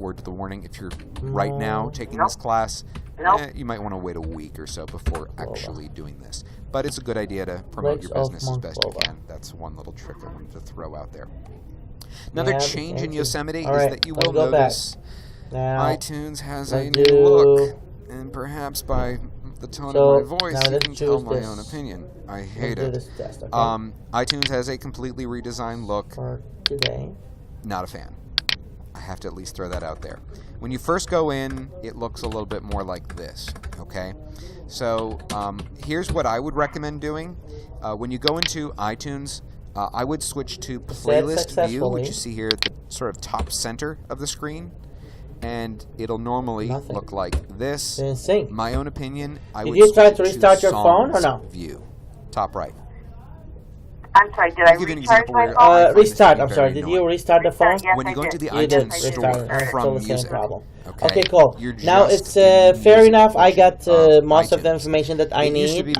forward to the warning. If you're right now taking this class, you might want to wait a week or so before actually doing this. But it's a good idea to promote your business as best you can. That's one little trick I wanted to throw out there. Another change in Yosemite is that you will notice iTunes has a new look. And perhaps by the tone So, of my voice, now you let's can tell choose my this. own opinion. I Let's hate do it. this test, okay? iTunes has a completely redesigned look. For today. Not a fan. I have to at least throw that out there. When you first go in, it looks a little bit more like this, okay? So here's what I would recommend doing. When you go into iTunes, I would switch to playlist view, which you see here at the sort of top center of the screen. And it'll normally look like this. Didn't sync. My own opinion, I would Did you try to switch restart your phone or songs no? View, top right. I'm sorry, did I I'll give you an recharge example my where phone? I find this restart. to I'm be sorry. very Did you annoying. restart the phone? Yes, When you I go did. into the You did. iTunes Restart. store Still from the same music, problem. okay? Okay, cool. You're Now just it's in fair music enough. I got portion of most of the iTunes. information that I It used to need. be